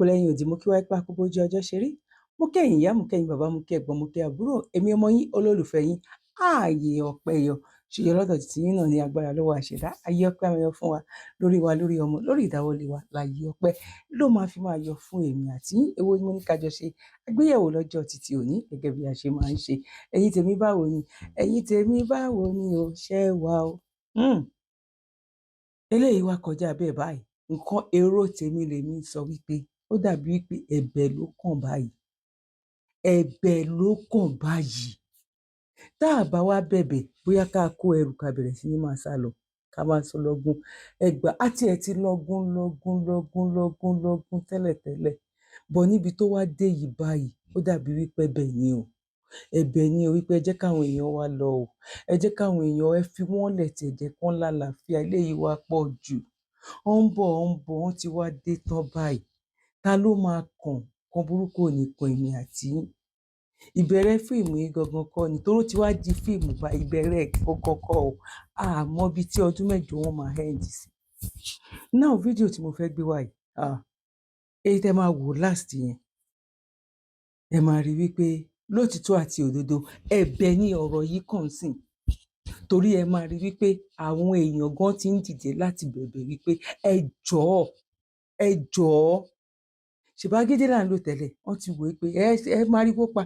lóko lẹ́yìn òdì mo kí wá ipá kó bójú ọjọ́ ṣe rí mo kẹ́yìn ìyá mo kẹ́yìn bàbá mo kẹ́ ẹ̀gbọ́n mo kẹ́ àbúrò èmi ọmọ yín olólùfẹ́ yín ààyè ọpẹ́ yọ ṣùgbọ́n lọ́dọ̀ títí yín náà ní agbára lọ́wọ́ àṣẹdá ayé ọpẹ́ máa yọ fún wa lórí ọmọ lórí ìdáwọ́lé wa láyé ọpẹ́ ló máa fi máa yọ fún èmi àti yín èwo ni mo ní kájọ ṣe àgbéyẹ̀wò lọ́jọ́ títí òní gẹ́gẹ́ bí a ṣe máa ń ṣe ẹ̀yin tèmi báwo ni o ṣẹ́ wa o eléyìí wá kọjá bẹ́ẹ̀ báyìí nǹkan èrò tèmi lèmi sọ wípé ó dàbí wípé ẹ̀bẹ̀ ló kàn báyìí tá a bá wá bẹ̀bẹ̀ bóyá ká kó ẹrù ká bẹ̀rẹ̀ sí ní máa sá lọ ká máa sọ lọ́gùn ẹgbà àti ẹ̀ ti lọ́gùn tẹ́lẹ̀tẹ́lẹ̀ bọ̀ níbi tó wá dé yìí báyìí ó dàbí wípé ẹ̀bẹ̀ ni o wípé ẹ jẹ́ káwọn èèyàn wá lọ o ẹ jẹ́ káwọn èèyàn ẹ fi wọ́n lẹ̀ tẹ̀ jẹ́ kán lálàáfíà eléyìí wá pọ̀ jù ó ń bọ̀ wọ́n ti wá dé tán báyìí ta ló máa kan burúkú ò ní kan èmi àti yín ìbẹ̀rẹ̀ fíìmù yìí gangan kọ́ ni toró ti wá di fíìmù bá ìbẹ̀rẹ̀ gangan kọ́ o àmọ́ bíi tí ọdún mẹ́jọ wọn máa end sí náà fídíò tí mo fẹ́ gbé wá yìí èyí tẹ́ máa wò last yẹn ẹ máa rí wípé lótìtọ́ àti òdodo ẹ̀bẹ̀ ni ọ̀rọ̀ yìí kàn sí torí ẹ máa rí wípé àwọn èèyàn gan ti ń dìde láti bẹ̀bẹ̀ wípé ẹ jọ̀ọ́ ṣèbágídé là ń lò tẹ́lẹ̀ wọ́n ti wò ó pé ẹ máa rí pópa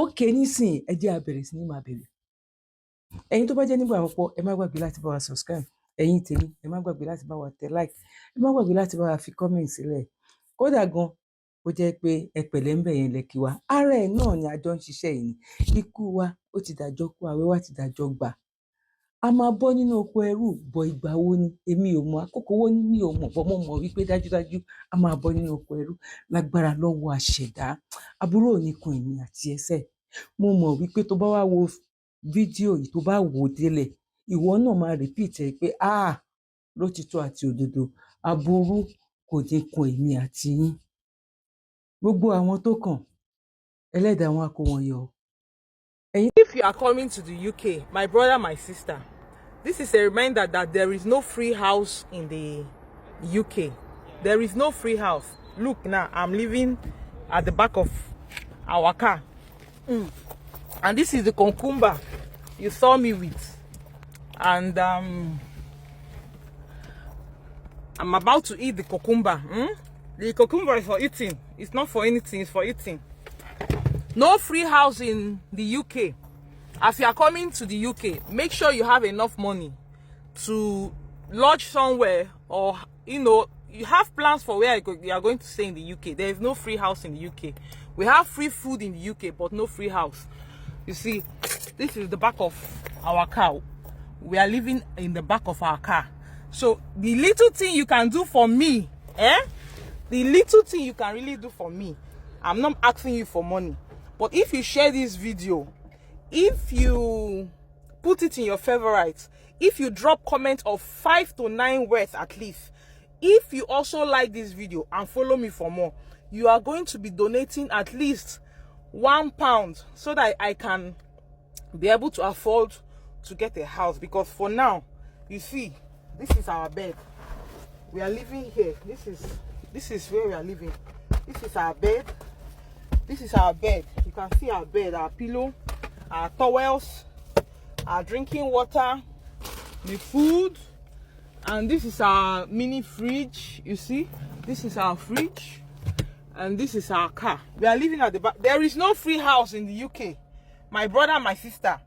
ókè nísìnyí ẹ jẹ́ a bẹ̀rẹ̀ sí ní máa bẹ̀rẹ̀ ẹ̀yin tó bá jẹ́ nígbà àkọ́kọ́ ẹ má gbàgbé láti bá wa subscribe ẹ̀yin tèmi ẹ má gbàgbé láti bá wa tẹ like ẹ má gbàgbé láti bá wa fi comment sílẹ̀ kódà gan ó jẹ́ pé ẹ pẹ̀lẹ́ ń bẹ̀ yẹn lẹ́kì wa ara ẹ̀ náà ni àjọ ń ṣiṣẹ́ yìí ni ikú wa ó ti dàjọ́ kú àwẹ̀ wa ti dàjọ́ gbà a máa bọ́ nínú oko ẹrú bọ̀ ìgbà wo ni èmi ò mọ̀ àkókò wo ni mi ò mọ̀ bọ́ mo mọ̀ wípé dájúdájú a máa bọ́ nínú oko ẹrú lágbára lọ́wọ́ àṣẹ̀dá àbúrò òní kan èmi àti ẹsẹ̀ mo mọ̀ wípé tó bá wá wo fídíò yìí tó bá wò ó délẹ̀ ìwọ náà máa repeat ẹ pé lótìtọ́ àti òdodo aburú kò ní kan èmi àti yín gbogbo àwọn tó kàn ẹlẹ́dàá wọn kó wọn yọ. If you are coming to the UK, my brother, my sister, this is a reminder that there is no free house in the UK. There is no free house. Look now, I'm living at the back of our car. And this is the cucumber you saw me with. And I'm about to eat the cucumber. The cucumber is for eating. It's not for anything, it's for eating. No free house in the UK. As you are coming to the UK, make sure you have enough money to lodge somewhere, or you have plans for where you are going to stay in the UK. There is no free house in the UK. We have free food in the UK, but no free house. You see, this is the back of our car. We are living in the back of our car. So the little thing you can do for me, the little thing you can really do for me, I'm not asking you for money. But if you share this video, if you put it in your favorites, if you drop comments of 5 to 9 words at least, if you also like this video and follow me for more, you are going to be donating at least £1 so that I can be able to afford to get a house. Because for now, you see, this is our bed. We are living here. This is where we are living. This is our bed. This is our bed. You can see our bed, our pillow, our towels, our drinking water, the food, and this is our mini fridge. You see, this is our fridge, and this is our car. We are living at the back. There is no free house in the UK. My brother, my sister,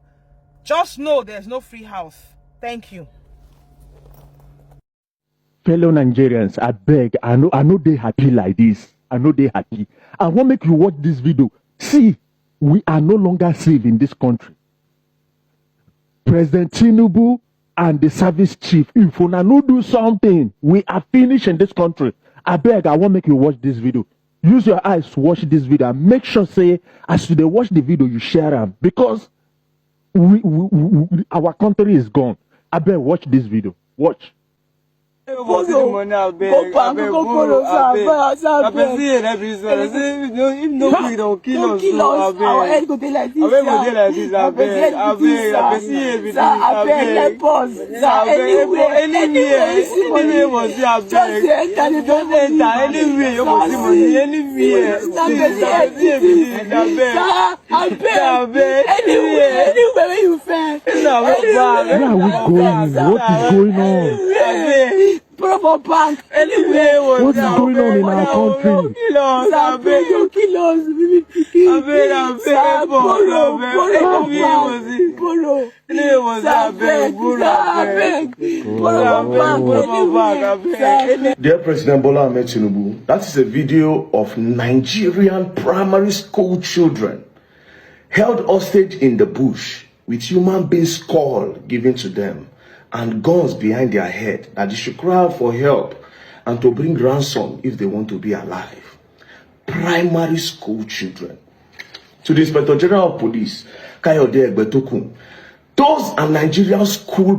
just know there's no free house. Thank you. Fellow Nigerians, I beg, I know they happy like this. I know they happy. I want make you watch this video. See, we are no longer safe in this country. President Tinubu and the service chief, if we no do something, we are finished in this country. I beg, I want make you watch this video. Use your eyes to watch this video and make sure say, as you watch the video, you share them, because our country is gone. I beg, watch this video. Watch. Go back, go follow, sir. If no we don't kill us. Our head go dey like this, sir. I beg, help us, sir. Anywhere you see money, just enter the family. Anywhere you see money, anywhere. Sir, I beg, anywhere you fair. Where are we going? What is going on? Proper bank, anywhere. What's going on in our country? Kill us. Dear President Bola Ahmed Tinubu, that is a video of Nigerian primary school children held hostage in the bush with human being skull given to them and guns behind their head that they should cry out for help and to bring ransom if they want to be alive. Primary school children. To the Inspector General of Police, Kayode Egbetokun, those are Nigerian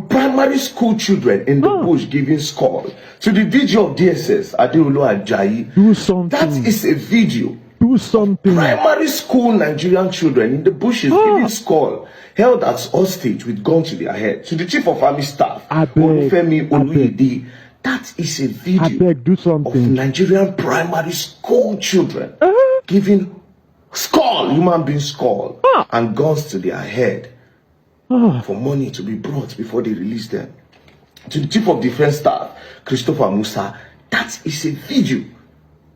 primary school children in the bush giving skull. To the DG of DSS, Adeolu Ajayi, Do something. that is a video. Do something. Primary school Nigerian children in the bushes giving skull, held as hostage with gun to their head. To the Chief of Army Staff, Olufemi Oluyede, that is a video Do something. of Nigerian primary school children giving skull, human being skull, and guns to their head for money to be brought before they release them. To the Chief of Defense Staff, Christopher Musa, that is a video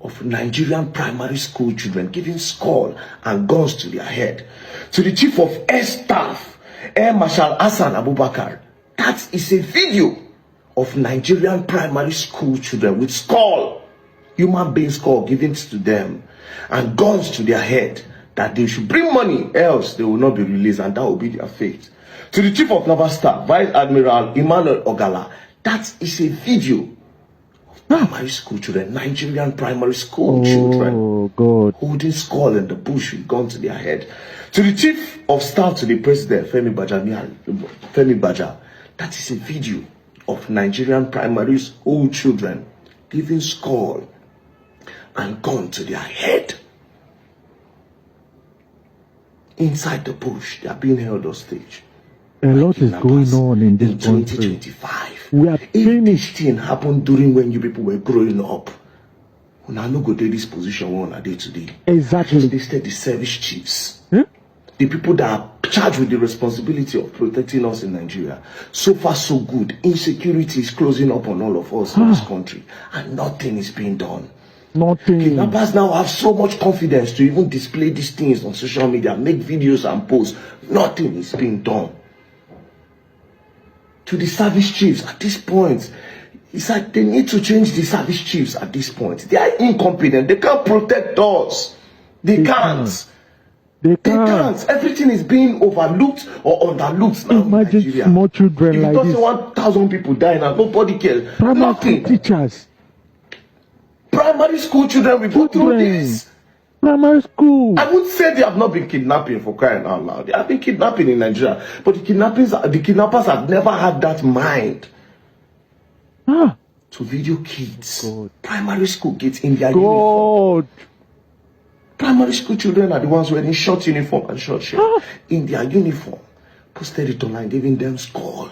of Nigerian primary school children giving skull and guns to their head. To the Chief of Air Staff, Air Marshal Hassan Abubakar, that is a video of Nigerian primary school children with skull, human being skull given to them, and guns to their head, that they should bring money, else they will not be released, and that will be their fate. To the Chief of Naval Staff, Vice Admiral Emmanuel Ogala, that is a video of primary school children, Nigerian primary school children, holding skull in the bush with gun to their head. To the Chief of Staff to the President, Femi Baja, that is a video of Nigerian primary school children giving skull and gun to their head. Inside the bush, they are being held hostage. A lot is going on in this country. 2025. We are If this thing happened during when you people were growing up, we now no go to this position one a day today. Exactly. They said the service chiefs, the people that are charged with the responsibility of protecting us in Nigeria. So far, so good. Insecurity is closing up on all of us in this country, and nothing is being done. Nothing. Kidnappers now have so much confidence to even display these things on social media, make videos and posts. Nothing is being done. To the service chiefs at this point, it's like they need to change the service chiefs at this point. They are incompetent. They can't protect us. They can't. They can't. Everything is being overlooked or underlooked now. Imagine in Nigeria. small children like this. 1,000 people dying and nobody cares. Primary teachers. Primary school children will go through this. Primary school. I would say they have not been kidnapping, for crying out loud. They have been kidnapping in Nigeria, but the kidnappers have never had that mind to video kids. Primary school kids in their uniform. Primary school children are the ones wearing short uniform and short shirt in their uniform. Posted it online, giving them skull.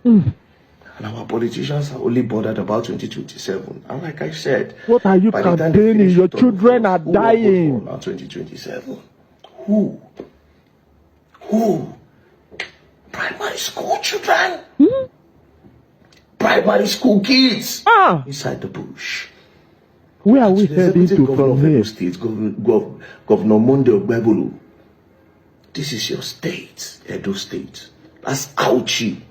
And our politicians are only bothered about 2027. And like I said, what are you campaigning? Your children are dying. 2027. Who? Primary school children? Primary school kids inside the bush. Where are we heading to from here? State, Governor Monde Ogbebulu. This is your state, Edo State. That's Auchi.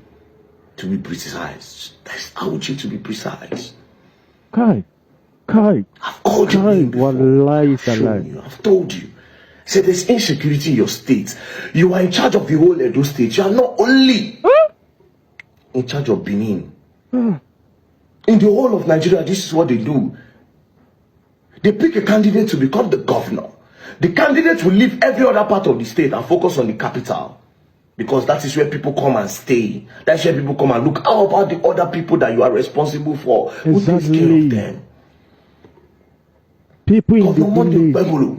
To be precise. That's Auchi to be precise. Kai. I've called you name before. I've told you. Say there's insecurity in your state. You are in charge of the whole Edo State. You are not only in charge of Benin. In the whole of Nigeria, this is what they do. They pick a candidate to become the governor. The candidate will leave every other part of the state and focus on the capital. Because that is where people come and stay. That's where people come and look. How about the other people that you are responsible for? Who takes care of them? People in the village.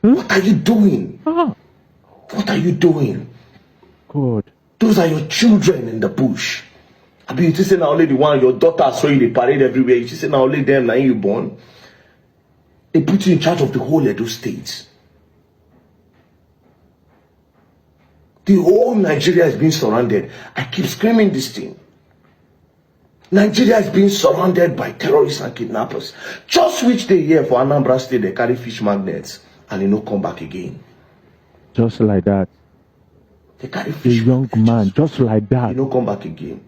What are you doing? What are you doing? God. Those are your children in the bush. I mean, you say now only the one your daughter saw you, they parade everywhere. You say now only them, now you born. They put you in charge of the whole Edo state. The whole Nigeria is being surrounded. I keep screaming this thing. Nigeria is being surrounded by terrorists and kidnappers. Just which they here for Anambra State, they carry fish magnets and they don't come back again. Just like that. They carry fish. A young man, just like that. They don't come back again.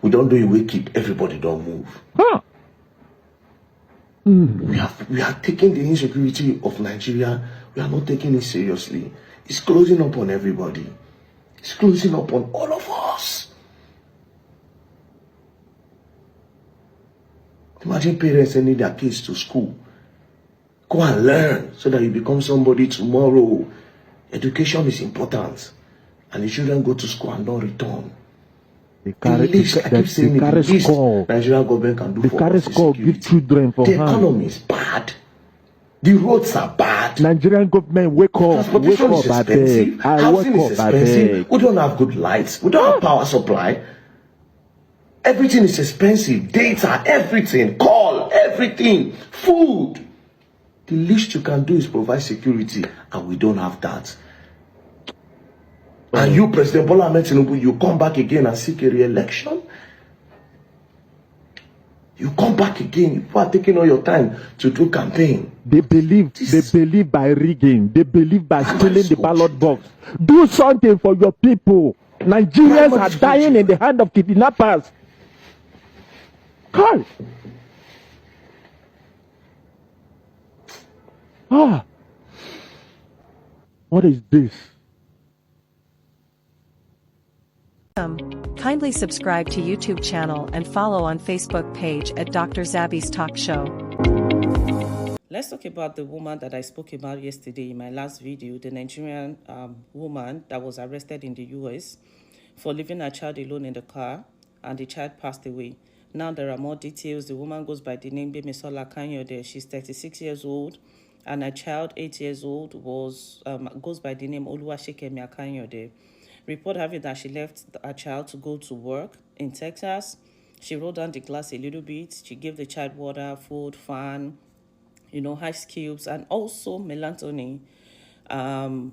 We don't do a wake keep. Everybody don't move. We are taking the insecurity of Nigeria. We are not taking it seriously. It's closing up on everybody. It's closing up on all of us. Imagine parents sending their kids to school. Go and learn so that you become somebody tomorrow. Education is important. And the children go to school and don't return. The Nigerian government can do for us give children for the economy is bad. The roads are bad. Nigerian government, wake up. Transportation is expensive. Housing is expensive. We don't have good lights. We don't have power supply. Everything is expensive. Data, everything. Call, everything. Food. The least you can do is provide security. And we don't have that. And you, President Bola Ahmed Tinubu, you come back again and seek a re-election? You come back again. You are taking all your time to do campaign. They believe by rigging. They believe by stealing the ballot box. Do something for your people. Nigerians are dying in the hand of kidnappers. Call. What is this? Kindly subscribe to YouTube channel and follow on Facebook page at Dr. Zabby's Talk Show. Let's talk about the woman that I spoke about yesterday in my last video, the Nigerian woman that was arrested in the US for leaving her child alone in the car, and the child passed away. Now there are more details. The woman goes by the name Bemisola Kanyode. She's 36 years old, and her child, 8 years old, goes by the name Oluwasekemi Kanyode. Report having that she left her child to go to work in Texas. She rolled down the glass a little bit. She gave the child water, food, fan, ice cubes, and also melatonin. And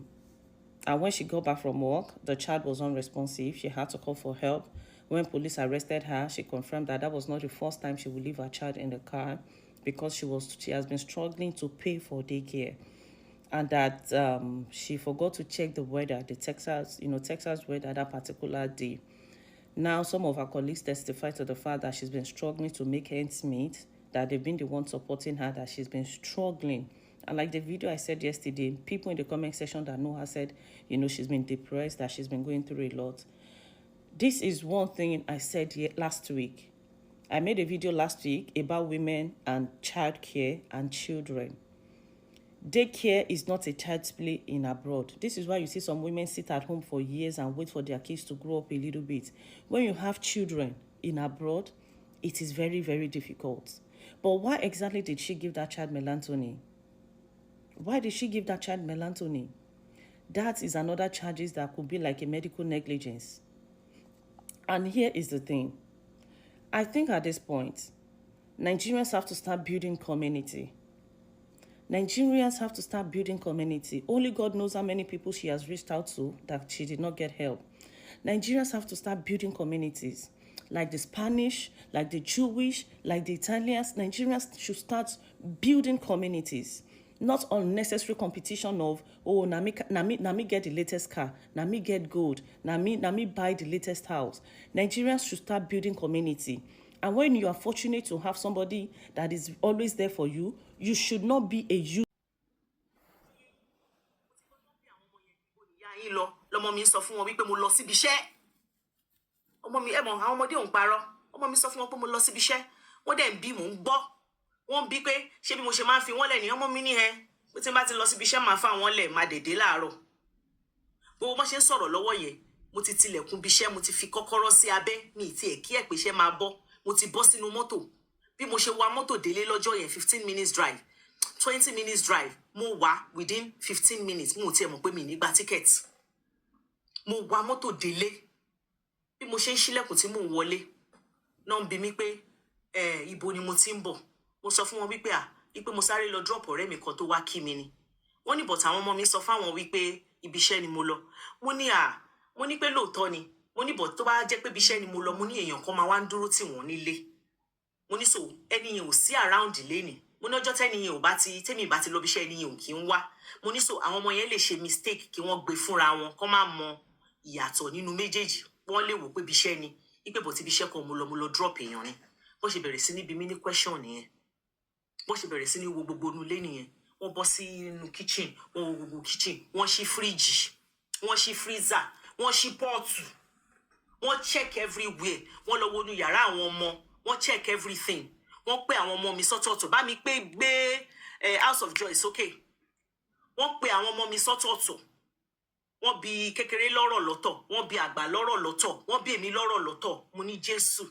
when she got back from work, the child was unresponsive. She had to call for help. When police arrested her, she confirmed that was not the first time she would leave her child in the car, because she has been struggling to pay for daycare. And that she forgot to check the weather, the Texas weather that particular day. Now, some of her colleagues testified to the fact that she's been struggling to make ends meet, that they've been the ones supporting her, that she's been struggling. And like the video I said yesterday, people in the comment section that know her said, she's been depressed, that she's been going through a lot. This is one thing I said last week. I made a video last week about women and childcare and children. Daycare is not a child's play in abroad. This is why you see some women sit at home for years and wait for their kids to grow up a little bit. When you have children in abroad, it is very, very difficult. But why exactly did she give that child melatonin? Why did she give that child melatonin? That is another charges that could be like a medical negligence. And here is the thing. I think at this point, Nigerians have to start building community. Nigerians have to start building community. Only God knows how many people she has reached out to that she did not get help. Nigerians have to start building communities. Like the Spanish, like the Jewish, like the Italians. Nigerians should start building communities. Not unnecessary competition of, na me get the latest car, na me get gold, na me buy the latest house. Nigerians should start building community. And when you are fortunate to have somebody that is always there for you, you should not be a youth. Lọ́mọ mi sọ fún wọn wípé mo lọ síbi iṣẹ́. Ọmọ mi àwọn ọmọdé ò ń parọ́. Ọmọ mi sọ fún wọn pé mo lọ síbi iṣẹ́. Wọ́n dẹ̀ ń bí mò ń gbọ́. Wọ́n bí pé ṣé bí mo ṣe máa ń fi wọ́n lẹ̀ ní ọmọ mi ní ẹ. Pé tí n bá ti lọ síbi iṣẹ́ máa fà wọ́n lẹ̀ máa dèdè láàárọ̀. Gbogbo bó ṣe ń sọ̀rọ̀ lọ́wọ́ yẹn. mo ti tilẹ̀kùn bíṣẹ́, mo ti fi kọ́kọ́rọ́ sí abẹ́, mi ti ẹ̀ kí ẹ̀ pé iṣẹ́ máa bọ́, mo ti bọ́ sínú mọ́tò. Bí mo ṣe wa mọ́tò délé lọ́jọ́ yẹn, 15 minutes drive, 20 minutes drive, mo wá within 15 minutes, mo ti ẹ̀ mọ̀ pé mi ní gba ticket. Mo wa mọ́tò délé, bí mo ṣe ń ṣílẹ̀kùn tí mò ń wọlé, náà ń bi mí pé, ibo ni mo ti ń bọ̀. Mo sọ fún wọn wípé wípé mo sáré lọ drop ọ̀rẹ́ mi kan tó wá kí mi ni. Wọ́n ní but àwọn ọmọ mi sọ fáwọn wípé ibi iṣẹ́ ni mo lọ. Mo ní pé lóòótọ́ ni. Mo ní but tó bá jẹ́ pé ibi iṣẹ́ ni mo lọ, mo ní èèyàn kan máa wá ń dúró tì wọ́n nílé. Mo ní so ẹni yẹn ò sí around léni. Mo ní ọjọ́ tẹ́ni yẹn ò bá ti tèmi bá ti lọ ibi iṣẹ́ ẹni yẹn ò kí ń wá. Mo ní so àwọn ọmọ yẹn lè ṣe mistake kí wọ́n gbé fúnra wọn, kó má mọ ìyàtọ̀ nínú méjèèjì. Wọ́n lè wò pé ibi iṣẹ́ ni. Ipe but ibi iṣẹ́ kan mo lọ drop èèyàn ni. Bó ṣe bẹ̀rẹ̀ sí ní bi mí ní question nìyẹn. Bó ṣe bẹ̀rẹ̀ sí ní wo gbogbo inú ilé nìyẹn. Wọ́n bọ́ sí inú kitchen, wọ́n wo gbogbo kitchen, wọ́n ṣí fridge, wọ́n ṣí freezer, wọ́n ṣí pọ́ọ̀tù, wọ́n check everywhere, wọ́n lọ wo inú yàrá àwọn ọmọ, wọ́n check everything. Wọ́n pè àwọn ọmọ mi sọ́tọ̀ọ̀tọ̀, bá mi pé gbé House of Joy sókè. Wọ́n pè àwọn ọmọ mi sọ́tọ̀ọ̀tọ̀. Wọ́n bi kékeré lọ́rọ̀ lọ́tọ̀, wọ́n bi àgbà lọ́rọ̀ lọ́tọ̀, wọ́n bi èmi lọ́rọ̀ lọ́tọ̀. Mo ní Jésù.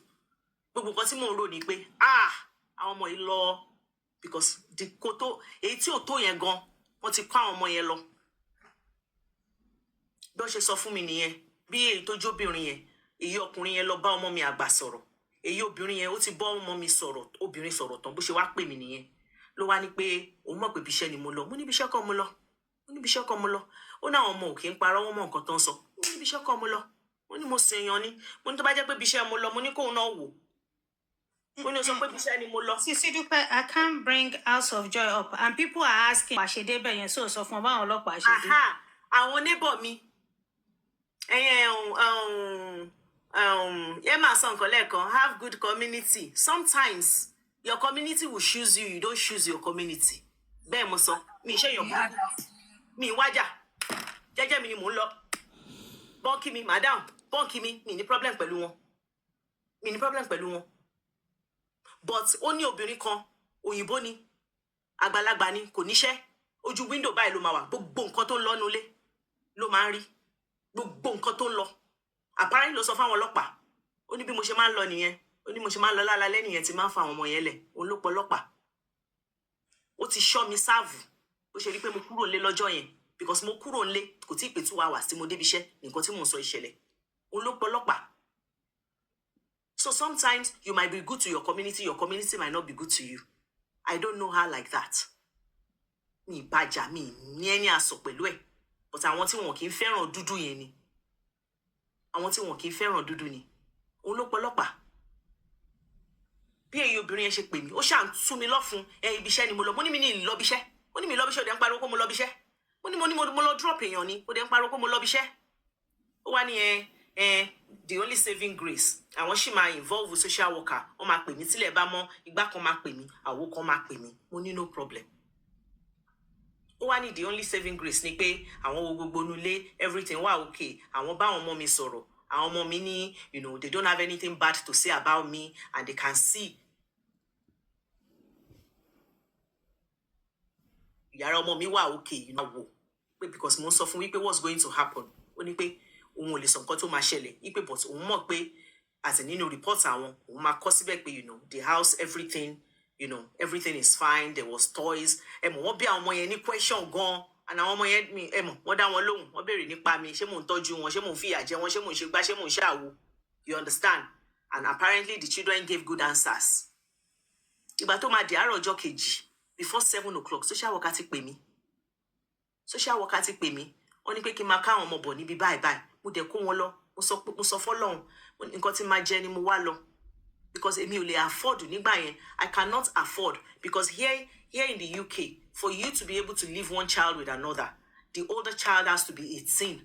Gbogbo nǹkan tí mò ń rò ní pé àwọn ọmọ yìí lọ, because the koto èyí tí ò tó yẹn gan, wọ́n ti kó àwọn ọmọ yẹn lọ. Bí wọ́n ṣe sọ fún mi nìyẹn. Bí èyí tó jóbìnrin yẹn, èyí ọkùnrin yẹn lọ bá ọmọ mi àgbà sọ̀rọ̀. Èyí obìnrin yẹn ó ti bọ́ ọmọ mi sọ̀rọ̀, obìnrin sọ̀rọ̀ tán bó ṣe wá pè mí nìyẹn. Ló wá ní pé òun mọ̀ pé ibiṣẹ́ ni mo lọ. Mo ní ibiṣẹ́ kan mo lọ. Mo ní ibiṣẹ́ kan mo lọ. Ó ní àwọn ọmọ ò kí ń parọ́, wọ́n mọ nǹkan tó ń sọ. Mo ní ibiṣẹ́ kan mo lọ. Mo ní mo sì èèyàn ni. Mo ní tó bá jẹ́ pé ibiṣẹ́ mo lọ, mo ní kóun náà wò. Mo ní ó sọ pé ibiṣẹ́ ni mo lọ. Sisi Dupe, I can't bring House of Joy up and people are asking àṣedé bẹ́ẹ̀ yẹn sọ fún báwọn ọlọ́pàá àṣedé. Àwọn neighbor mi. Máa sọ nǹkan lẹ́ẹ̀kan, have good community. Sometimes your community will choose you, you don't choose your community. Bẹ́ẹ̀ mo sọ, mi ṣe èèyàn burúkú. Mi wájà. Jẹ́jẹ́ mi ni mò ń lọ. Bọ́ǹkì mi, madam, bọ́ǹkì mi ní problem pẹ̀lú wọn. Mi ní problem pẹ̀lú wọn. But ó ní obìnrin kan, òyìnbó ni, àgbàlagbà ni, kò níṣẹ́. Ojú window báyìí ló máa wà. Gbogbo nǹkan tó ń lọ nulẹ̀ ló máa ń rí. Gbogbo nǹkan tó ń lọ. Apparently ló sọ fáwọn ọlọ́pàá. Ó ní bí mo ṣe máa ń lọ nìyẹn. Ó ní mo ṣe máa ń lọ lálẹ́ nìyẹn tí máa ń fa àwọn ọmọ yẹn lẹ̀. Òun ló pọ̀ ọlọ́pàá. Ó ti ṣọ́ mi sáàvù. Ó ṣe rí pé mo kúrò nílé lọ́jọ́ yẹn. Because mo kúrò nílé kò tí ì pé 2 hours tí mo débi iṣẹ́. Nǹkan tí mò ń sọ ìṣẹ̀lẹ̀. Òun ló pọ̀ ọlọ́pàá. So sometimes you might be good to your community might not be good to you. I don't know her like that. Mi bàjá mi ní ẹni àsọ pẹ̀lú ẹ̀. But àwọn tí wọn kì í fẹ́ràn dúdú yẹn ni. Àwọn tí wọn kì í fẹ́ràn dúdú ni. Òun ló pọ̀ ọlọ́pàá. Bí èyí obìnrin yẹn ṣe pè mí, ó ṣáà ń tú mi lọ́fun, ibi iṣẹ́ ni mo lọ. Mo ní mi ní lọ bí iṣẹ́. Ó ní mi lọ bí iṣẹ́, ó dẹ̀ ń pariwo pé mo lọ bí iṣẹ́. Ó ní mo lọ drop èèyàn ni, ó dẹ̀ ń pariwo pé mo lọ bí iṣẹ́. Ó wá ní the only saving grace. Àwọn sì máa involve social worker. Wọ́n máa pè mí tílẹ̀ bá mọ́, igbá kan máa pè mí, àwo kan máa pè mí. Mo ní no problem. Ó wá ní the only saving grace ni pé àwọn wo gbogbo nulẹ̀, everything wà okay. Àwọn bá àwọn ọmọ mi sọ̀rọ̀. Àwọn ọmọ mi ní, they don't have anything bad to say about me and they can see. Yàrá ọmọ mi wà okay, wò. Because mo sọ fún wípé what's going to happen. Ó ní pé òun ò lè sọ nǹkan tó máa ṣẹlẹ̀. Wípé but òun mọ̀ pé as in nínú report àwọn, òun máa kọ síbẹ̀ pé the house, everything, everything is fine. There was toys. Wọ́n bí àwọn ọmọ yẹn ní question gan. And àwọn ọmọ yẹn wọ́n dá wọn lóhùn, wọ́n béèrè nípa mi, ṣé mò ń tọ́jú wọn, ṣé mò ń fìyà jẹ wọn, ṣé mò ń ṣe gbá, ṣé mò ń ṣàwo. You understand? And apparently the children gave good answers. Ìgbà tó máa di àárọ̀ ọjọ́ kejì, before 7 o'clock, social worker ti pè mí. Social worker ti pè mí. Wọ́n ní pé kí n máa ká àwọn ọmọ bọ̀ níbi báyìí. Mo dẹ̀ kó wọn lọ. Mo sọ fọ́lọ́run, nǹkan tí máa jẹ ni mo wá lọ. Because èmi ò lè afford nígbà yẹn. I cannot afford. Because here in the UK, for you to be able to leave one child with another, the older child has to be 18.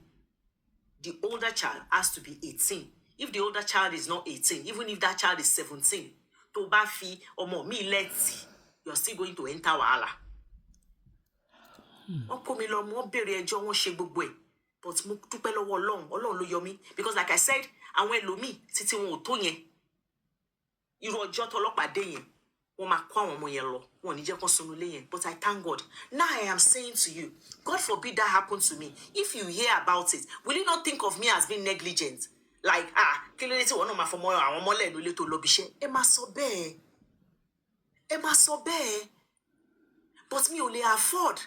The older child has to be 18. If the older child is not 18, even if that child is 17, tó bá fi ọmọ mi lẹ́tì, you're still going to enter wàhálà. Wọ́n kó mi lọ, wọ́n béèrè ẹjọ́, wọ́n ṣe gbogbo ẹ̀. But mo dúpẹ́ lọ́wọ́ Ọlọ́run ló yọ mí. Because like I said, àwọn ẹlòmíì títí wọn ò tó yẹn. Irú ọjọ́ tọ́lọ́pàá dé yẹn. wọ́n máa kó àwọn ọmọ yẹn lọ, wọ́n ò ní jẹ́ kó sunu ilé yẹn. But I thank God. Now I am saying to you, God forbid that happen to me. If you hear about it, will you not think of me as being negligent? Like, kí ló dé tí wọ́n náà máa fọmọ àwọn ọmọ lẹ́nu ilé tó lọ bí iṣẹ́? Ẹ máa sọ bẹ́ẹ̀. Ẹ máa sọ bẹ́ẹ̀. But mi ò lè afford.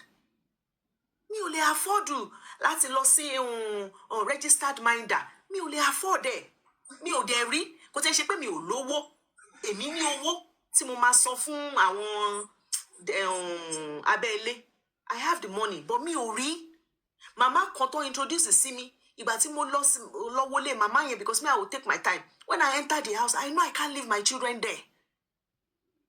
Mi ò lè afford láti lọ sí registered minder. Mi ò lè afford ẹ̀. Mi ò dẹ̀ rí. Kò tẹ́ ṣe pé mi ò lówó. Èmi ní owó tí mo máa sọ fún àwọn abẹ́lé. I have the money, but mi ò rí. Mama kan tó introduce sí mi. Ìgbà tí mo lọ wọlé mama yẹn, because me I will take my time. When I enter the house, I know I can't leave my children there.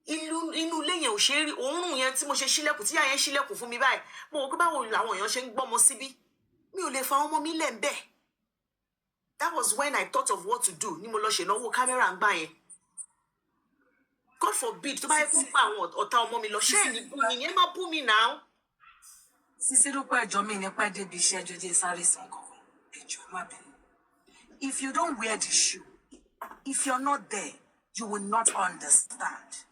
Inú ilé yẹn ò ṣe rí. Òórùn yẹn tí mo ṣe ṣílẹ̀kùn, tí ìyá yẹn ṣílẹ̀kùn fún mi báyìí. Mo wò pé báwo làwọn èèyàn ṣe ń gbọ́mọ síbí. Mi ò lè fa ọmọ mi lẹ̀ ń bẹ̀. That was when I thought of what to do. Ni mo lọ ṣe ìnáwó kámẹ́rà ń gbà yẹn. God forbid tó bá yẹ kó pa àwọn ọ̀tá ọmọ mi lọ. Ṣé ẹni bú mi ni? Ẹ má bú mi now. Sisi dúpẹ́ ẹjọ́ mi nípa débi iṣẹ́ ẹjọ́ jẹ́ sáré sàn kankan. Ẹjọ́ má bẹ̀rẹ̀. If you don't wear the shoe, if you're not there, you will not understand.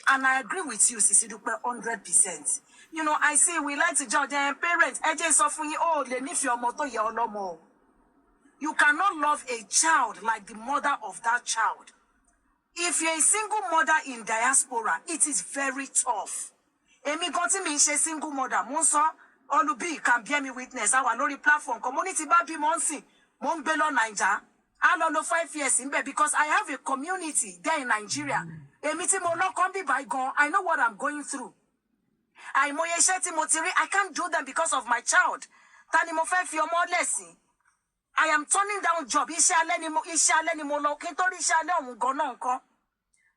And I agree with you, Sisi dúpẹ́ 100%. You know, I say we like to judge parents. Ẹ jẹ́ sọ fún yín, oh, lè nífẹ̀ẹ́ ọmọ tó yẹ ọlọ́mọ. You cannot love a child like the mother of that child. If you're a single mother in diaspora, it is very tough. Èmi gan tí mi ń ṣe single mother, mo ń sọ, Olubi can bear me witness. Àwa lórí platform community bá bí mo ń sìn, mo ń gbé lọ Naija. I don't know 5 years in bed because I have a community there in Nigeria. Èmi tí mo lọ kàn bí báyìí gan, I know what I'm going through. Àìmọye iṣẹ́ tí mo ti rí, I can't do them because of my child. Ta ni mo fẹ́ fi ọmọ lẹ́sìn? I am turning down job. Iṣẹ́ alẹ́ ni mo lọ. Kí n tó rí iṣẹ́ alẹ́ ọ̀hún gan náà ńkọ́.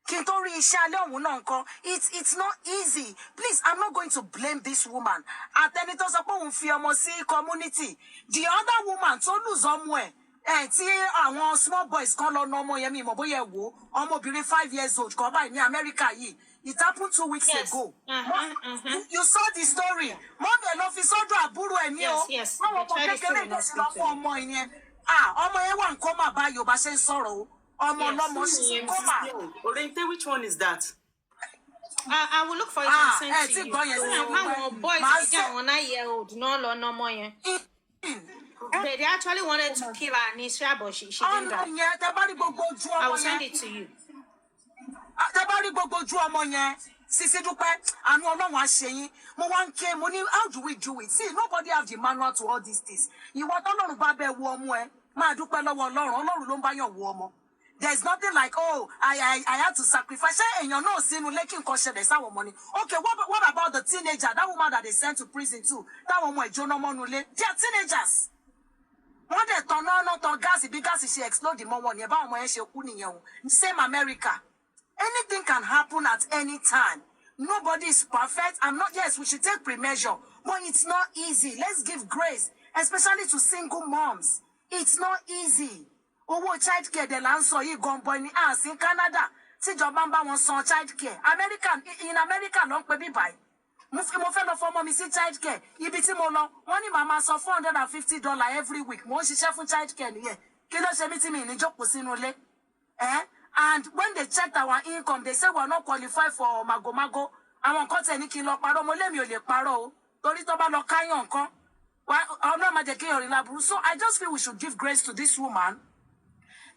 Kí n tó rí iṣẹ́ alẹ́ ọ̀hún náà ńkọ́. It's not easy. Please, I'm not going to blame this woman. Àtẹni tó sọ pé òun fi ọmọ sí community. The other woman tó lose ọmọ ẹ̀ tí àwọn small boys kan lọ ná ọmọ yẹn mi mọ̀ bóyá ẹ wò ọmọbìnrin 5 years old kan báyìí ní America yìí. It happened 2 weeks ago. You saw the story. Mommy ẹ lọ fi sọ́dọ̀ àbúrò ẹ̀ ní o. Àwọn ọmọ kékeré ìdọ̀sí lọ fún ọmọ yẹn. Ọmọ yẹn wà ń kọ́mà báyìí ò bá ṣe ń sọ̀rọ̀ o. Ọmọ ọlọ́mọ ṣì ń kọ́mà. Oriente, which one is that? I will look for it and send to you. Àwọn boys jẹ́ àwọn 9-year-old náà lọ ná ọmọ yẹn. They actually wanted to kill her Nisha, but she didn't die. I will send it to you. Sisi dúpẹ́ àánú Ọlọ́run á ṣe yín. Mo wá ń ké mo ní how do we do it? See, nobody have the manual to all these things. Ìwọ t'Ọlọ́run bá bẹ̀ wo ọmọ ẹ, máa dúpẹ́ lọ́wọ́ Ọlọ́run. Ọlọ́run ló ń bá yàn wo ọmọ. There's nothing like, oh, I had to sacrifice. Ṣé èèyàn náà sínú ilé kí nǹkan ṣẹlẹ̀ sáwọn ọmọ ni? Okay, what about the teenager, that woman that they sent to prison too? Táwọn ọmọ ìjóná mọ́nú ilé. They are teenagers. Wọ́n dẹ̀ tán náà tán gáàsì bí gáàsì ṣe explode mọ́ wọn ni ẹ̀ báwọn ọmọ yẹn ṣe kú nìyẹn o. Same America. Anything can happen at any time. Nobody is perfect. Yes, we should take pre-measure, but it's not easy. Let's give grace, especially to single moms. It's not easy. Owó child care de là ń sọ yìí gan boy ní in Canada. Tíjọba ń bá wọn san child care. In America ló ń pè bí báyìí. Mo fẹ́ lọ fọmọ mi sí child care. Ibi tí mo lọ, wọ́n ní màmá san $450 every week. Mo ń ṣiṣẹ́ fún child care nìyẹn. Kí ló ṣe mí tí mi ní jókòó sínú ilé? And when they checked our income, they said we're not qualified for mago. Àwọn kan tẹ̀ ní kí n lọ parọ́, mo lé mi ò lè parọ́ o. Torí tó bá lọ káyàn kan. Ọlọ́run má jẹ́ kí èèyàn rí láburú. So I just feel we should give grace to this woman.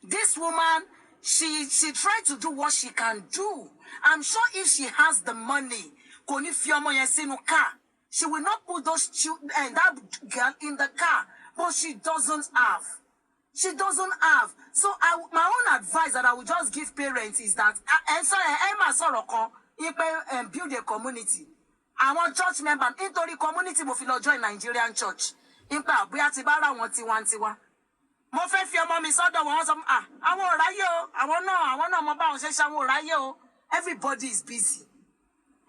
This woman, she tried to do what she can do. I'm sure if she has the money, kò ní fi ọmọ yẹn sínú car. She will not put those children and that girl in the car. But she doesn't have. She doesn't have. So my own advice that I would just give parents is that, Emma Soroko, build a community. I want church member, nítorí community mo fi lọ join Nigerian church. Ipa bóyá ti bá ra wọn tiwantiwa. Mo fẹ́ fi ọmọ mi sọ́dọ̀ wọn sọ, àwọn ò ráyè o, àwọn náà mo bá wọn ṣe ṣe àwọn ò ráyè o. Everybody is busy.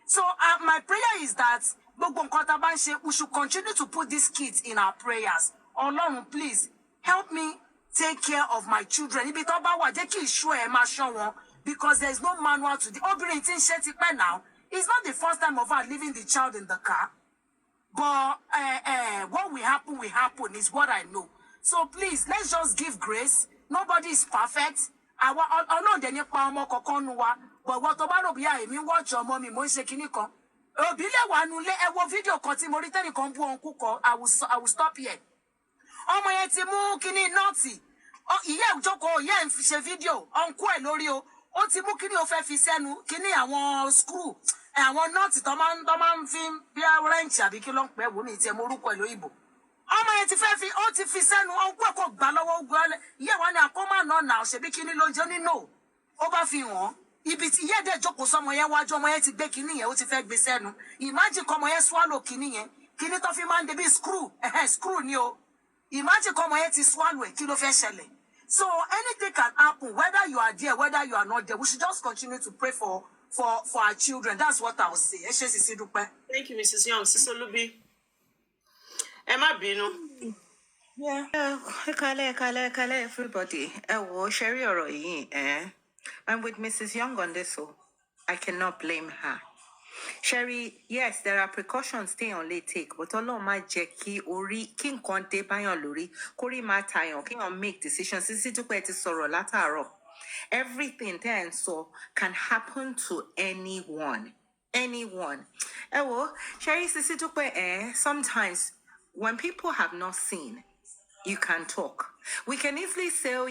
So my prayer is that gbogbo nǹkan tá bá ń ṣe, we should continue to put these kids in our prayers. Ọlọ́run, please help me take care of my children. Ibi tó bá wà jẹ́ kí ìṣọ́ ẹ máa ṣọ́ wọn, because there is no manual to the obìnrin tí ń ṣe ti pẹ́ now. It's not the first time of her leaving the child in the car. But what will happen is what I know. So please, let's just give grace. Nobody is perfect. Ọlọ́run dẹ̀ nípa ọmọ kọ̀ọ̀kan nu wa. but what tó bá rò bí àìmí watch ọmọ mi mo ń ṣe kinní kan òbí lè wà nulẹ̀ ẹ wo fídíò kan tí mo rí tẹ́nìkan bú ọ̀nkú kan I will stop here ọmọ yẹn ti mú kinní nọ́ọ̀tì ìyá ìjókòó ìyá ẹ̀ ń fi ṣe fídíò ọ̀nkú ẹ̀ lórí o ó ti mú kinní ó fẹ́ fi sẹ́nu kinní àwọn screw àwọn nọ́ọ̀tì tó máa ń fi bí wrench àbí kí ló ń pẹ́ wò mí tiẹ̀ mo orúkọ ẹ̀ lóyìnbó ọmọ yẹn ti fẹ́ fi ó ti fi sẹ́nu ọ̀nkú ẹ̀ kò gbà lọ́wọ́ ogun ẹ̀ ìyá wa ni àkómà náà nà ọ̀ṣẹ̀bí kinní ló jẹ́ nínú ó bá fi hàn ibi tí ìyá ẹ̀dẹ̀ jókòó sọmọ yẹn wájú ọmọ yẹn ti gbé kinní yẹn ó ti fẹ́ gbé sẹ́nu imagine kọmọ yẹn swallow kinní yẹn kinní tó fi máa ń de bí screw ni o imagine kọmọ yẹn ti swallow ẹ̀ kí ló fẹ́ ṣẹlẹ̀ so anything can happen whether you are there whether you are not there we should just continue to pray for our children that's what I will say ẹ ṣé Sisi Dúpẹ́. Thank you Mrs. Young. Sisi Olubi ẹ má bínú. Kale, everybody. Sherry ọ̀rọ̀ I'm with Mrs. Young on this, so I cannot blame her. Sherry, yes, there are precautions stay on late take, but Ọlọ́run má jẹ́ kí nǹkan dé báyàn lórí, kórí má tàyàn, kí wọ́n make decisions. Sisi Dúpẹ́ ti sọ̀rọ̀ látàárọ̀. Everything then so can happen to anyone. Anyone. Sherry, Sisi Dúpẹ́, sometimes when people have not seen, you can talk. We can easily say, oh,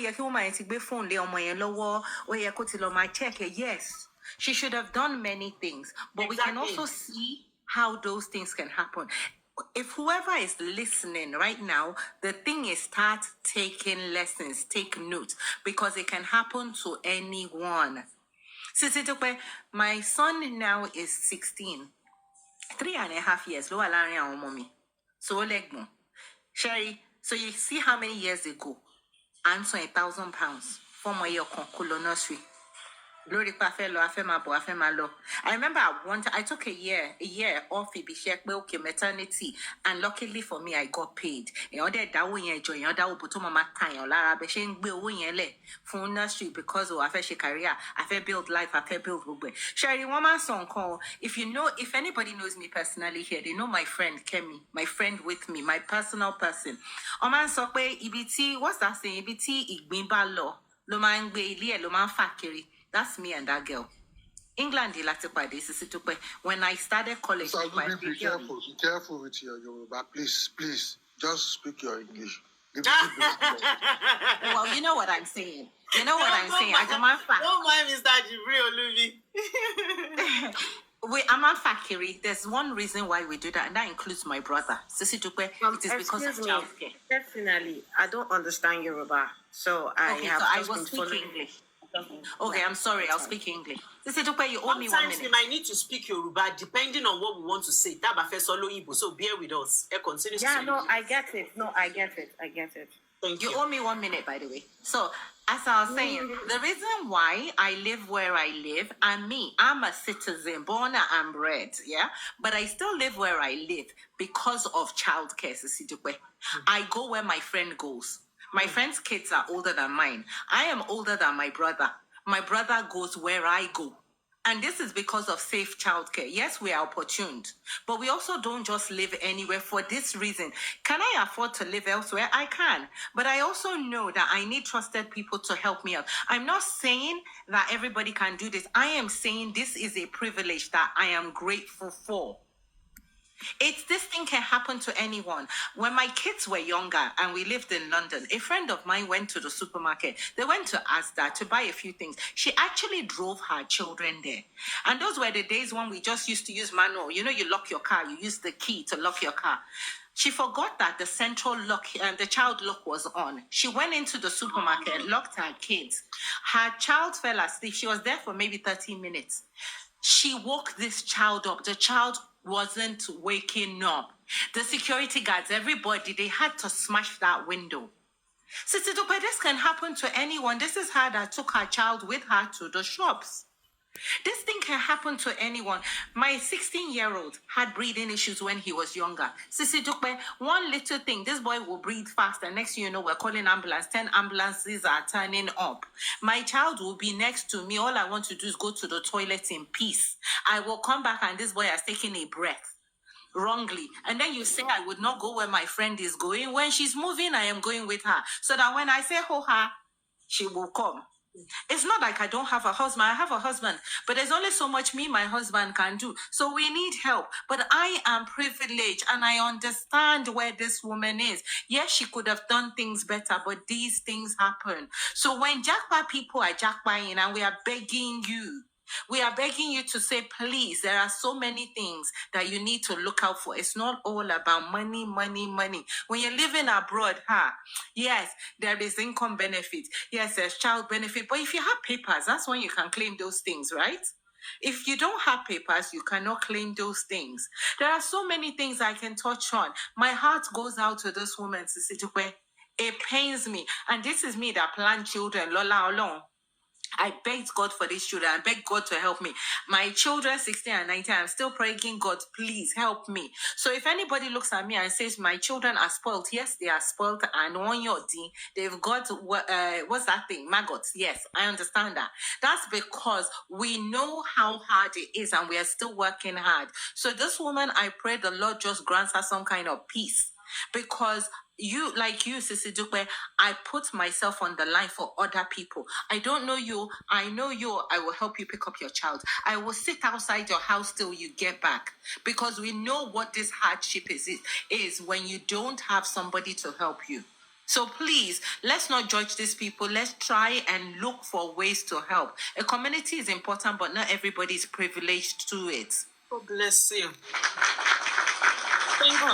check it. Yes, she should have done many things, but we can also see how those things can happen. If whoever is listening right now, the thing is start taking lessons, take notes, because it can happen to anyone. Sisi Dúpẹ́, my son now is 16. 3.5 years. So legmo. Sherry, so you see how many years ago? Answer £1,000 for my nursery. Glory Pafelo, Afemalo. I remember I took a year off okay, maternity, and luckily for me, I got paid. For nursery because of career, I build life, I build Sherry, one man song call. If anybody knows me personally here, they know my friend Kemi, my friend with me, my personal person. Oman sokwe ibiti, what's that saying? Ibiti igbimba lo man gbe ile lo man fakiri. That's me and that girl. England, when I started college, so be careful with your Yoruba. Please, just speak your English. Well, you know what I'm saying. I don't mind fact. Don't mind Mr. Jibril Olubi. I'm on factory. There's one reason why we do that, and that includes my brother. Sisi Dúpẹ́, it is because of childcare. Personally, I don't understand Yoruba, so I will speak English. Okay, I'm sorry. I'll speak English. Sisi Dúpẹ́, you owe me 1 minute. Sometimes we might need to speak Yoruba depending on what we want to say. So bear with us. I get it. Thank you. You owe me 1 minute, by the way. So, as I was saying, the reason why I live where I live, I'm a citizen, born and bred, yeah? But I still live where I live because of childcare, Sisi Dúpẹ́. I go where my friend goes. My friend's kids are older than mine. I am older than my brother. My brother goes where I go. And this is because of safe childcare. Yes, we are opportuned, but we also don't just live anywhere for this reason. Can I afford to live elsewhere? I can. But I also know that I need trusted people to help me out. I'm not saying that everybody can do this. I am saying this is a privilege that I am grateful for. This thing can happen to anyone. When my kids were younger and we lived in London, a friend of mine went to the supermarket. They went to Asda to buy a few things. She actually drove her children there. And those were the days when we just used to use manual. You lock your car, you use the key to lock your car. She forgot that the central lock, the child lock was on. She went into the supermarket, locked her kids. Her child fell asleep. She was there for maybe 30 minutes. She woke this child up. The child wasn't waking up. The security guards, everybody, they had to smash that window. Sisi Dúpẹ́, this can happen to anyone. This is her that took her child with her to the shops. This thing can happen to anyone. My 16-year-old had breathing issues when he was younger. Sisi Dúpẹ́, one little thing, this boy will breathe fast, and next thing you know, we're calling ambulance. 10 ambulances are turning up. My child will be next to me. All I want to do is go to the toilet in peace. I will come back and this boy has taken a breath wrongly. And then you say I would not go where my friend is going. When she's moving, I am going with her. So that when I say ho her, she will come. It's not like I don't have a husband. I have a husband, but there's only so much me, my husband can do. So we need help. But I am privileged and I understand where this woman is. Yes, she could have done things better, but these things happen. So when jackpot people are jackpotting and we are begging you, we are begging you to say, please, there are so many things that you need to look out for. It's not all about money, money, money. When you're living abroad, yes, there is income benefit. Yes, there's child benefit. But if you have papers, that's when you can claim those things, right? If you don't have papers, you cannot claim those things. There are so many things I can touch on. My heart goes out to this woman, Sisitokwe. It pains me. And this is me that planned children, Lola alone. I begged God for these children. I begged God to help me. My children, 16 and 19, I'm still praying, God, please help me. So if anybody looks at me and says, my children are spoiled, yes, they are spoiled. And on your D, they've got, what's that thing? Maggots. Yes, I understand that. That's because we know how hard it is and we are still working hard. So this woman, I pray the Lord just grants her some kind of peace. Because you, like you, Sisi Dupe, I put myself on the line for other people. I don't know you. I know you. I will help you pick up your child. I will sit outside your house till you get back. Because we know what this hardship is when you don't have somebody to help you. So please, let's not judge these people. Let's try and look for ways to help. A community is important, but not everybody is privileged to it. God bless you. Thank you.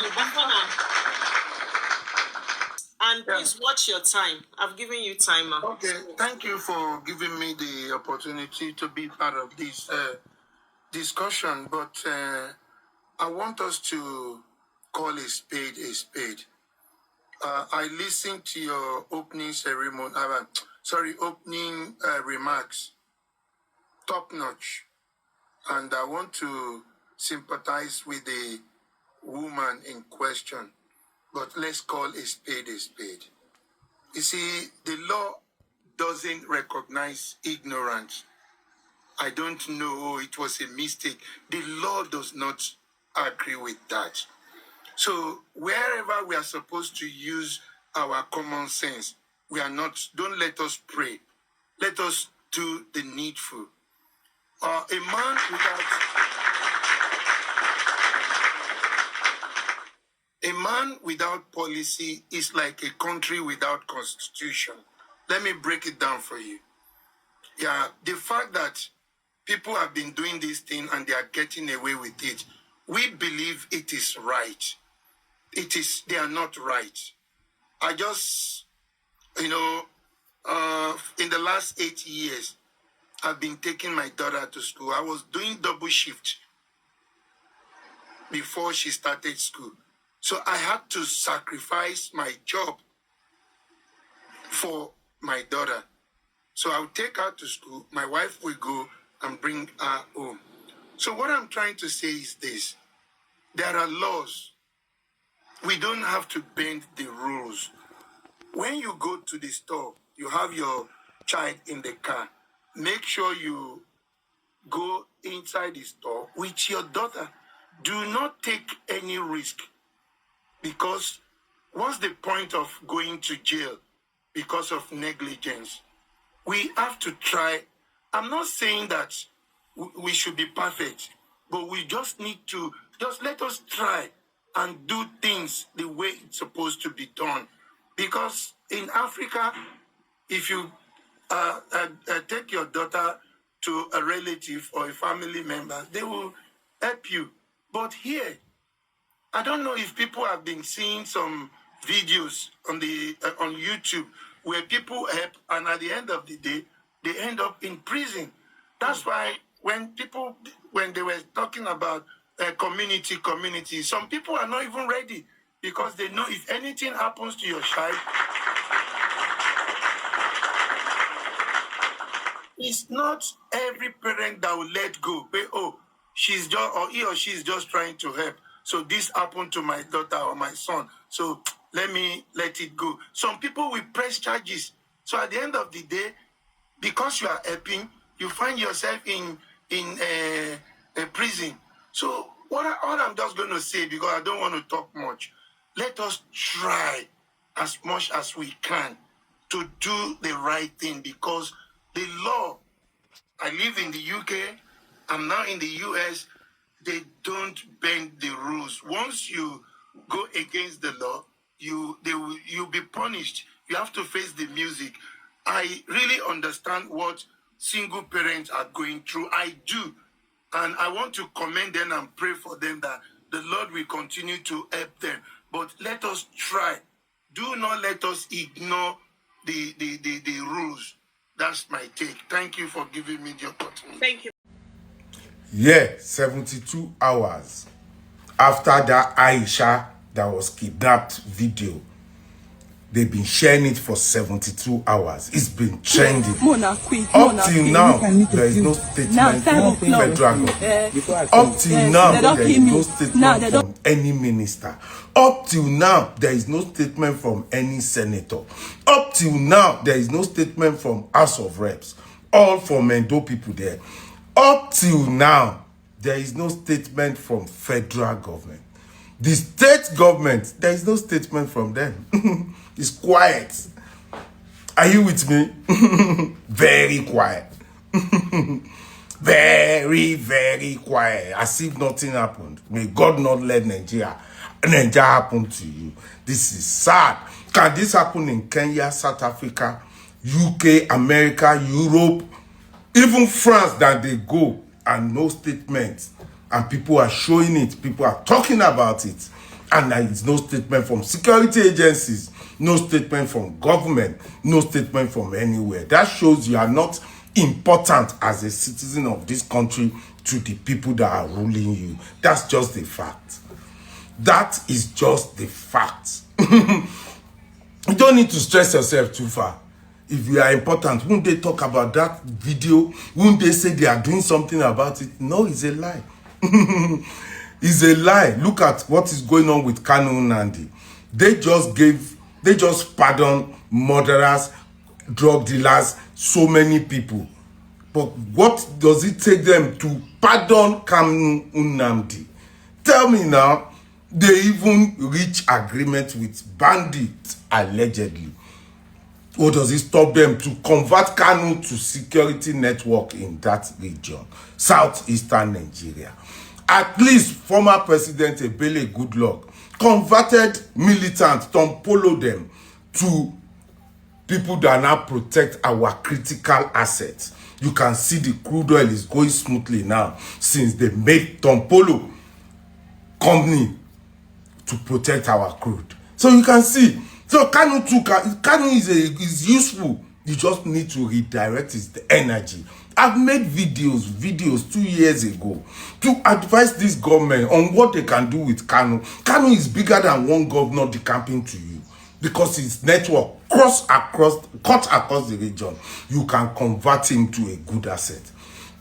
And please watch your time. I've given you time. Okay, thank you for giving me the opportunity to be part of this discussion, but I want us to call a spade a spade. I listened to your opening ceremony, opening remarks, top notch, and I want to sympathize with the woman in question, but let's call a spade a spade. You see, the law doesn't recognize ignorance. I don't know, it was a mistake. The law does not agree with that. So wherever we are supposed to use our common sense, we are not, don't let us pray. Let us do the needful. A man without policy is like a country without constitution. Let me break it down for you. Yeah, the fact that people have been doing this thing and they are getting away with it, we believe it is right. They are not right. I just, in the last 8 years, I've been taking my daughter to school. I was doing double shift before she started school. So I had to sacrifice my job for my daughter. So I'll take her to school. My wife will go and bring her home. So what I'm trying to say is this. There are laws. We don't have to bend the rules. When you go to the store, you have your child in the car. Make sure you go inside the store with your daughter. Do not take any risk. Because what's the point of going to jail because of negligence? We have to try. I'm not saying that we should be perfect, but we just need to, just let us try and do things the way it's supposed to be done. Because in Africa, if you take your daughter to a relative or a family member, they will help you. But here, I don't know if people have been seeing some videos on YouTube where people help, and at the end of the day, they end up in prison. That's why when they were talking about community, some people are not even ready because they know if anything happens to your child, it's not every parent that will let go. He or she is just trying to help. So this happened to my daughter or my son. So let me let it go. Some people will press charges. So at the end of the day, because you are helping, you find yourself in a prison. So what I'm just going to say, because I don't want to talk much, let us try as much as we can to do the right thing, because The law, I live in the UK, I'm now in the US, they don't bend the rules. Once you go against the law, you'll be punished. You have to face the music. I really understand what single parents are going through. I do. And I want to commend them and pray for them that the Lord will continue to help them. But let us try. Do not let us ignore the rules. That's my take. Thank you for giving me the opportunity. Thank you. Yeah, 72 hours after that Aisha that was kidnapped video. They've been sharing it for 72 hours. It's been trending. Up till now, there is no statement from federal government. Up till now, there is no statement from any minister. Up till now, there is no statement from any senator. Up till now, there is no statement from House of Reps. All from Endo people there. Up till now, there is no statement from federal government. The state government, there is no statement from them. It's quiet. Are you with me? Very quiet. Very, very quiet. As if nothing happened. May God not let Nigeria happen to you. This is sad. Can this happen in Kenya, South Africa, UK, America, Europe, even France, that they go and no statements? And people are showing it. People are talking about it. And there is no statement from security agencies. No statement from government. No statement from anywhere. That shows you are not important as a citizen of this country to the people that are ruling you. That's just the fact. That is just the fact. You don't need to stress yourself too far. If you are important, won't they talk about that video? Won't they say they are doing something about it? No, it's a lie. It's a lie. Look at what is going on with Kanu Nandi. They just pardon murderers, drug dealers, so many people. But what does it take them to pardon Kanu Nandi? Tell me now. They even reach agreement with bandits, allegedly. Or does it stop them to convert Kanu to security network in that region, southeastern Nigeria? At least former President Ebele Goodluck converted militants, Tompolo them, to people that now protect our critical assets. You can see the crude oil is going smoothly now since they made Tompolo company to protect our crude. So you can see. So Kanu is useful. You just need to redirect its energy. I've made videos 2 years ago to advise this government on what they can do with Kanu. Kanu is bigger than one governor decamping to you because his network cut across the region. You can convert him to a good asset.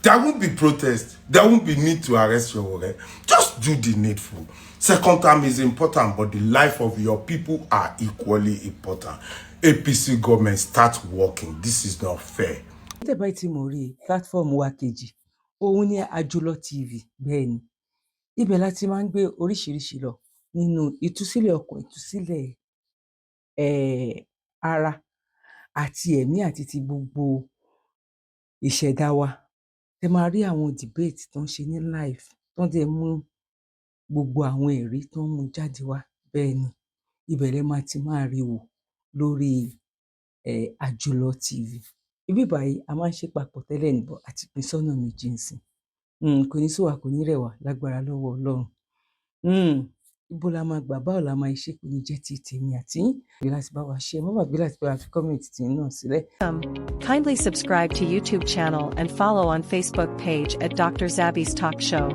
There won't be protest. There won't be need to arrest your work. Just do the needful. Second term is important, but the life of your people are equally important. APC government start working. This is not fair. Tẹ́ bá ti mọ̀ rí platform wa kejì, òun ni Àjùlọ TV. Bẹ́ẹ̀ ni, ibẹ̀ la ti máa ń gbé oríṣiríṣi lọ nínú ìtúsílẹ̀ ọkàn, ìtúsílẹ̀ ara àti ẹ̀mí àti ti gbogbo ìṣẹ̀dá wa. Ẹ máa rí àwọn debate tó ń ṣe ní live, tó ń dẹ̀ mú gbogbo àwọn ẹ̀rí tó ń mú jáde wá. Bẹ́ẹ̀ ni, ibẹ̀ lẹ máa ti máa rí wò lórí Àjùlọ TV. Ibi báyìí a máa ń ṣe papọ̀ tẹ́lẹ̀ níbọ̀ àti pín sọ́nà méjì nsìn. Kò ní sú wa, kò ní rẹ̀ wá lágbára lọ́wọ́ Ọlọ́run. Ibo la máa gbà, báwo la máa ṣe, kò ní jẹ́ ti tèmi àti yín. Gbé láti bá wa ṣe, má gbàgbé láti bá wa fi comment tí náà sílẹ̀. Kindly subscribe to YouTube channel and follow on Facebook page at Dr. Zabby's Talk Show.